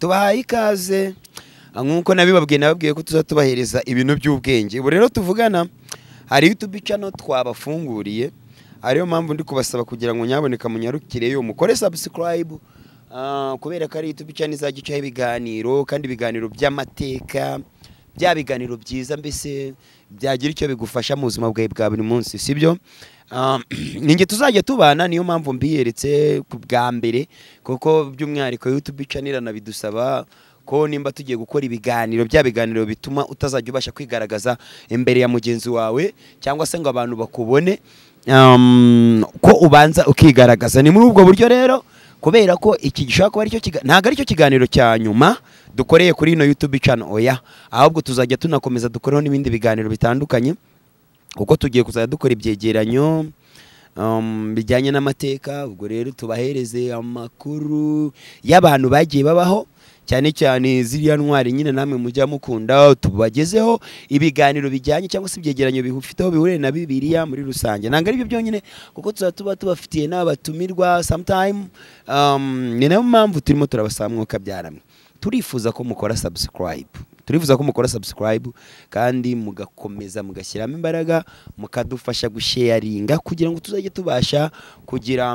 tubahaye ikaze nkuko nabibabwiye ko tuzatubahereza ibintu by'ubwenge. Ubu rero tuvugana hari YouTube channel twabafunguriye, ariyo mpamvu ndi kubasaba kugira ngo nyaboneka munyarukireyo mukore subscribe, kubera ko ari YouTube channel izagicaho ibiganiro kandi ibiganiro by'amateka, bya biganiro byiza mbese byagira icyo bigufasha mu buzima bwawe bwa buri munsi, sibyo? Ninge tuzajya tubana, niyo mpamvu mbiyeretse ku bwa mbere, kuko by'umwihariko YouTube channel nabidusaba ko nimba tugiye gukora ibiganiro, bya biganiro bituma utazajya ubasha kwigaragaza imbere ya mugenzi wawe cyangwa se ngo abantu bakubone, ko ubanza ukigaragaza. Ni muri ubwo buryo rero, kubera ko iki gishaka kuba aricyo ntago aricyo kiganiro cya nyuma dukoreye kuri ino YouTube channel, oya, ahubwo tuzajya tunakomeza dukoreho n'ibindi biganiro bitandukanye, kuko tugiye kuzajya dukora ibyegeranyo bijyanye n'amateka. Ubwo rero tubahereze amakuru y'abantu bagiye babaho, cyane cyane ziriya ntwari nyine namwe mujya mukunda, tubagezeho ibiganiro bijyanye cyangwa se ibyegeranyo bifiteho bihure na Bibiliya muri rusange. Nanga ari byo byonyine, kuko tuba tubafitiye n'abatumirwa sometime. Ni nayo mpamvu turimo turabasaba mwuka byaramwe, turifuza ko mukora subscribe, kandi mugakomeza mugashyiramo imbaraga, mukadufasha gusharinga kugira ngo tuzajye tubasha kugira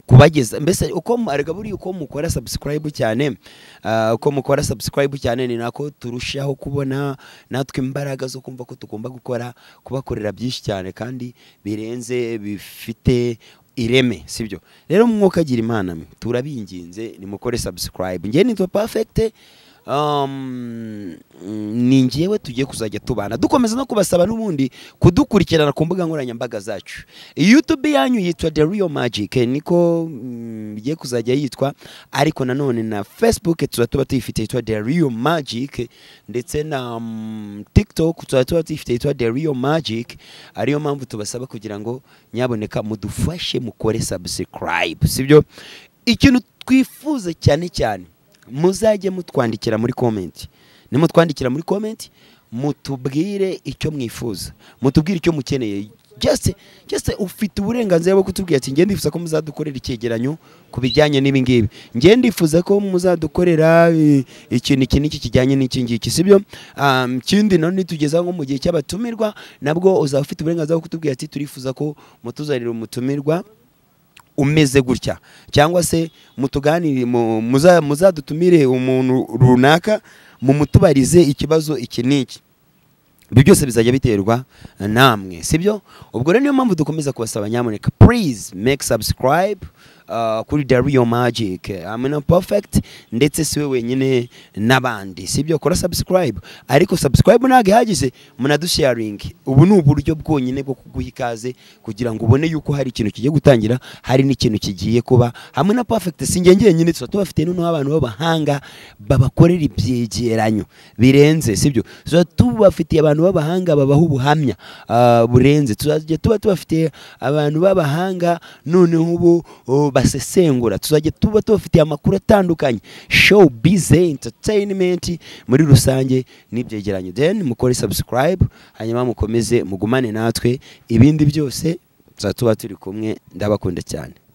kubageza mbese uko arega buri uko mukora subscribe cyane, ni nako turushaho kubona natwe imbaraga zo kumva ko tugomba kubakorera byinshi cyane kandi birenze, bifite ireme, sibyo? Rero mwuka agira imana, turabinginze nimukore subscribe. Ngiye nitwa Perfect, ni ngewe tugiye kuzajya tubana dukomeza no kubasaba n'ubundi kudukurikirana ku mbuga nkoranyambaga zacu. YouTube yanyu yitwa The Real Magic, niko bigiye kuzajya yitwa, ariko nanone na Facebook tuba tuyifite yitwa The Real Magic, ndetse na TikTok tuba tuyifite yitwa The Real Magic. Ariyo mpamvu tubasaba kugira ngo nyaboneka mudufashe mukore subscribe, sibyo? Ikintu twifuza cyane muzajye mutwandikira muri comment, nimutwandikira muri comment mutubwire icyo mwifuza, mutubwire icyo mukeneye. Just ufite uburenganzira bwo kutubwira ati ngiye ndifuza ko muzadukorera icyegeranyo ku bijyanye n'ibi ngibi, ngiye ndifuza ko muzadukorera ikintu iki kijyanye n'iki ngiki, sibyo? Kindi none tugeza nko mu gihe cy'abatumirwa, nabwo uzaba ufite uburenganzira bwo kutubwira ati turifuza ko mutuzanira umutumirwa umeze gutya, cyangwa se mutuganire muzadutumire umuntu runaka mumutubarize ikibazo iki niki. Ibyo byose bizajya biterwa namwe, sibyo? Ubwo rero niyo mpamvu dukomeza kubasaba nyamuneka, please make subscribe kuri The Real Magic. I'm Perfect, ndetse siwe wenyine n'abandi, sibyo? Kora subscribe, ariko subscribe ntabwo ihagije, munadusharing. Ubu ni uburyo bwonyine bwo kuguha ikaze kugira ngo ubone yuko hari ikintu kigiye gutangira, hari n'ikintu kigiye kuba. Hamwe na Perfect singe nyine tubafite n'uno abantu b'abahanga babakorera ibyegeranyo birenze, sibyo? Tubafitiye abantu b'abahanga babaho ubuhamya burenze. Tuzajya tubafite abantu b'abahanga noneho ubu basesengura. Tuzajya tubafitiye amakuru atandukanye, showbiz, entertainment muri rusange n'ibyegeranyo. Then mukore subscribe, hanyuma mukomeze mugumane natwe, ibindi byose tuzatuba turi kumwe. Ndabakunda cyane.